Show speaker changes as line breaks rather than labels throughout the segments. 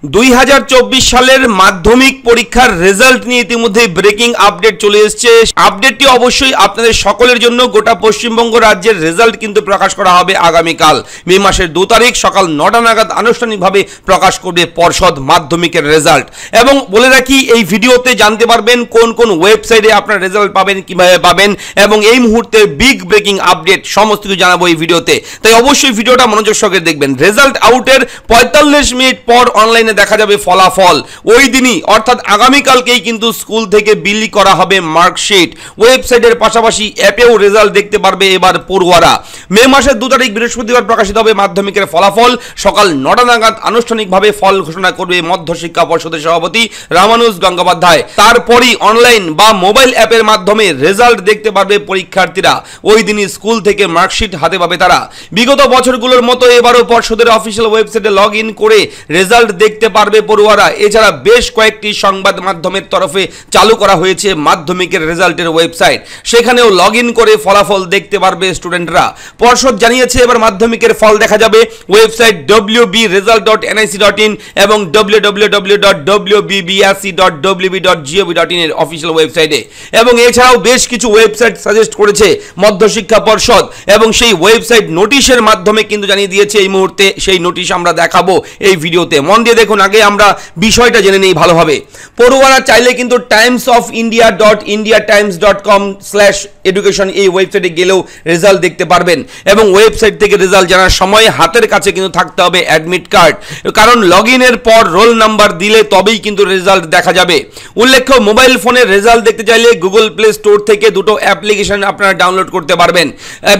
2024 সালের মাধ্যমিক পরীক্ষার রেজাল্ট নিয়ে ইতিমধ্যে ব্রেকিং আপডেট চলে এসেছে। আপডেটটি অবশ্যই আপনাদের সকলের জন্য। গোটা পশ্চিমবঙ্গ রাজ্যের রেজাল্ট কিন্তু প্রকাশ করা হবে আগামীকাল মে মাসের 2 তারিখ সকাল 9টা নাগাদ আনুষ্ঠানিকভাবে প্রকাশ করবে পর্ষদ মাধ্যমিকের রেজাল্ট। এবং বলে রাখি, এই ভিডিওতে জানতে পারবেন কোন কোন ওয়েবসাইটে আপনার রেজাল্ট পাবেন, কিভাবে পাবেন, এবং এই মুহূর্তে বিগ ব্রেকিং আপডেট সমস্ত কিছু জানাবো এই ভিডিওতে। তাই অবশ্যই ভিডিওটা মনোযোগ সহকারে দেখবেন। রেজাল্ট আউটের 45 মিনিট পর অনলাইনে দেখা যাবে ফলাফল। ওই দিনই অর্থাৎ আগামীকালকেই কিন্তু স্কুল থেকে বিলি করা হবে মার্কশিট। ওয়েবসাইটের পাশাপাশি অ্যাপেও রেজাল্ট দেখতে পারবে এবার পড়ুয়ারা। মে মাসের 2 তারিখ বৃহস্পতিবার প্রকাশিত হবে মাধ্যমিকের ফলাফল। সকাল 9টা নাগাদ আনুষ্ঠানিকভাবে ফল ঘোষণা করবে মধ্যশিক্ষা পর্ষদের সভাপতি রামানুজ গঙ্গোপাধ্যায়। তারপরই অনলাইন বা মোবাইল অ্যাপের মাধ্যমে রেজাল্ট দেখতে পারবে পরীক্ষার্থীরা। ওই দিনই স্কুল থেকে মার্কশিট হাতে পাবে তারা। বিগত বছরগুলোর মতো এবারও পর্ষদের অফিসিয়াল ওয়েবসাইটে লগ ইন করে রেজাল্ট দেখতে পারবে পড়ুয়ারা। এছাড়া বেশ কয়েকটি সংবাদ মাধ্যমের তরফে চালু করা হয়েছে মাধ্যমিকের রেজাল্টের ওয়েবসাইট, সেখানেও লগ ইন করে ফলাফল দেখতে পারবে স্টুডেন্টরা। পর্ষদ জানিয়েছে এবার মাধ্যমিকের ফল দেখা যাবে ওয়েবসাইট wbresult.nic.in এবং www.wbbsc.wb.gov.in এর অফিসিয়াল ওয়েবসাইটে। এবং এছাড়াও বেশ কিছু ওয়েবসাইট সাজেস্ট করেছে মধ্যশিক্ষা পর্ষদ, এবং সেই ওয়েবসাইট নোটিশের মাধ্যমে কিন্তু জানিয়ে দিয়েছে এই মুহূর্তে। সেই নোটিশ আমরা দেখাবো এই ভিডিওতে, মন দিয়ে দেখুন। আগে আমরা বিষয়টা জেনে নেই ভালোভাবে। পড়ুয়ারা চাইলে কিন্তু timesofIndia.indiatimes.com/education এই ওয়েবসাইটে গেলেও রেজাল্ট দেখতে পারবেন। এবং ওয়েবসাইট থেকে রেজাল্ট জানার সময় হাতের কাছে কিন্তু থাকতে হবে অ্যাডমিট কার্ড, কারণ লগ ইনের পর রোল নাম্বার দিলে তবেই কিন্তু রেজাল্ট দেখা যাবে। উল্লেখ্য, মোবাইল ফোনের রেজাল্ট দেখতে চাইলে গুগল প্লে স্টোর থেকে দুটো অ্যাপ্লিকেশন আপনারা ডাউনলোড করতে পারবেন।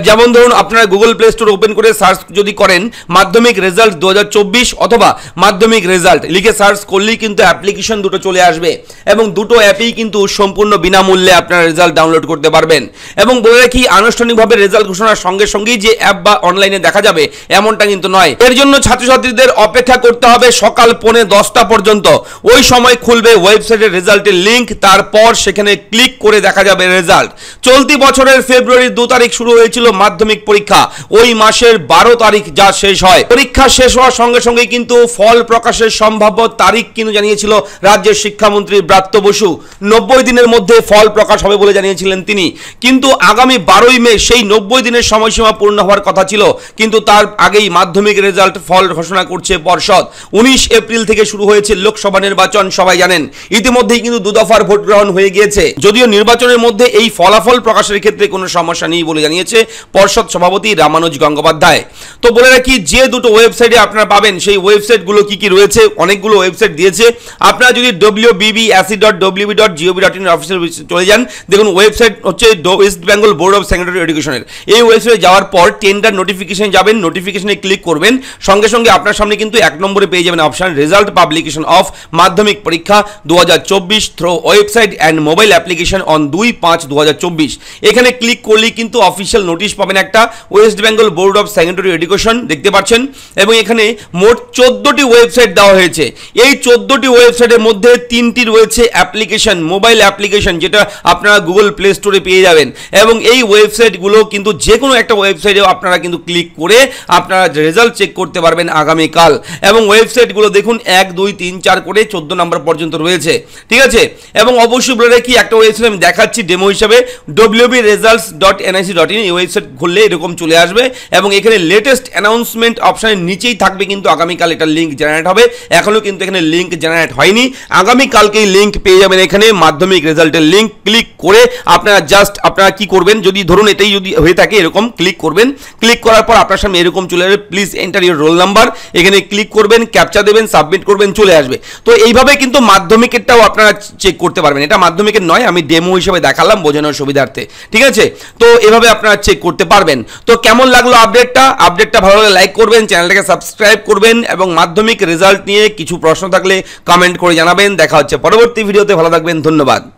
যেমন ধরুন, আপনারা গুগল প্লে স্টোর ওপেন করে সার্চ যদি করেন মাধ্যমিক রেজাল্ট 2024 অথবা মাধ্যমিক রেজাল্ট লিখে সার্চ করলেই কিন্তু অ্যাপ্লিকেশন দুটো চলে আসবে। এবং দুটো অ্যাপেই কিন্তু সম্পূর্ণ বিনামূল্যে আপনারা রেজাল্ট ডাউনলোড করতে পারবেন। এবং বলে রাখি, আনুষ্ঠানিকভাবে রেজাল্ট ঘোষণার সঙ্গে সঙ্গেই যে অ্যাপ বা অনলাইনে দেখা যাবে এমনটা কিন্তু নয়। এর জন্য ছাত্রছাত্রীদের অপেক্ষা করতে হবে সকাল 9:45 পর্যন্ত। ওই সময় খুলবে ওয়েবসাইটের রেজাল্টের লিঙ্ক, তারপর সেখানে ক্লিক করে দেখা যাবে রেজাল্ট। চলতি বছরের ফেব্রুয়ারির 2 তারিখ শুরু হয়েছিল মাধ্যমিক পরীক্ষা। ওই মাসের 12 তারিখ যা শেষ হয়। পরীক্ষা শেষ হওয়ার সঙ্গে সঙ্গে কিন্তু ফল প্রকাশের সম্ভাব্য তারিখ কিন্তু জানিয়েছিল রাজ্যের শিক্ষামন্ত্রী ব্রাত্য বসু। 90 দিনের মধ্যে ফল প্রকাশ হবে বলে জানিয়েছিলেন তিনি। কিন্তু আগামী 12ই মে সেই 90 দিনের সময়সীমা পূর্ণ হওয়ার কথা ছিল, কিন্তু তার আগেই মাধ্যমিক রেজাল্ট ফল ঘোষণা করছে পর্ষদ। 19 এপ্রিল থেকে শুরু হয়েছে লোকসভা নির্বাচন, সবাই জানেন। ইতিমধ্যেই কিন্তু 2 দফার ভোট গ্রহণ হয়ে গিয়েছে। যদিও নির্বাচনের মধ্যে এই ফলাফল প্রকাশের ক্ষেত্রে কোনো সমস্যা নেই বলে জানিয়েছে পর্ষদ সভাপতি রামানুজ গঙ্গোপাধ্যায়। তো বলে রাখি, যে দুটো ওয়েবসাইটে আপনারা পাবেন সেই ওয়েবসাইটগুলো কি কি রয়েছে, অনেকগুলো ওয়েবসাইট দিয়েছে। আপনারা যদি wbbsc.wb.gov.in এর অফিসিয়াল চলে যান, দেখুন ওয়েবসাইট হচ্ছে West Bengal board of secondary এডুকেশনের। এই ওয়েবসাইটে যাওয়ার পর টেন্ডার নোটিফিকেশন যাবেন, নোটিফিকেশনে ক্লিক করবেন, সঙ্গে সঙ্গে আপনার সামনে কিন্তু 1 নম্বরে পেয়ে যাবেন option result publication of Madhyamik পরীক্ষা 2024 through website and mobile application on 2/5/2024। এখানে ক্লিক করলেই কিন্তু অফিসিয়াল নোটিশ পাবেন একটা, West Bengal board of secondary education দেখতে পাচ্ছেন। এবং এখানে মোট 14টি ওয়েবসাইট দেওয়া হয়েছে। এই 14টি ওয়েবসাইটের মধ্যে 3টি রয়েছে অ্যাপ্লিকেশন, মোবাইল অ্যাপ্লিকেশন, যেটা আপনারা গুগল প্লে স্টোরে পেয়ে যাবেন। এবং এই ওয়েবসাইটগুলো কিন্তু যে কোনো একটা ওয়েবসাইটেও আপনারা কিন্তু ক্লিক করে আপনারা রেজাল্ট চেক করতে পারবেন আগামীকাল। এবং ওয়েবসাইটগুলো দেখুন 1, 2, 3, 4 করে 14 নম্বর পর্যন্ত রয়েছে, ঠিক আছে। এবং অবশ্যই বলে রাখি, একটা ওয়েবসাইট আমি দেখাচ্ছি ডেমো হিসাবে, wbresult.nic.in। এই ওয়েবসাইট খুললে এরকম চলে আসবে এবং এখানে লেটেস্ট অ্যানাউন্সমেন্ট অপশনের নিচেই থাকবে কিন্তু আগামীকাল এটা লিঙ্ক জেনারেট হবে। এখনও কিন্তু এখানে লিঙ্ক জেনারেট হয়নি, আগামীকালকেই লিঙ্ক পেয়ে যাবেন। এখানে মাধ্যমিক রেজাল্টের লিঙ্ক ক্লিক করে আপনারা কি করবেন, যদি ধরুন এটাই যদি হয়ে থাকে এরকম ক্লিক করবেন। ক্লিক করার পর আপনার সামনে এরকম চলে আসবে, please enter your roll number. এখানে ক্লিক করবেন, ক্যাপচা দেবেন, সাবমিট করবেন, চলে আসবে। তো এইভাবে কিন্তু মাধ্যমিকেরটাও আপনারা চেক করতে পারবেন। এটা মাধ্যমিকের নয়, আমি ডেমো হিসেবে দেখালাম বোঝানোর সুবিধার্থে, ঠিক আছে। তো এভাবে আপনারা চেক করতে পারবেন। তো কেমন লাগলো আপডেটটা ভালো লাগলে লাইক করবেন, চ্যানেলটাকে সাবস্ক্রাইব করবেন, এবং মাধ্যমিক রেজাল্ট নিয়ে কিছু প্রশ্ন থাকলে কমেন্ট করে জানাবেন। দেখা হচ্ছে পরবর্তী ভিডিওতে, ভালো থাকবেন, ধন্যবাদ।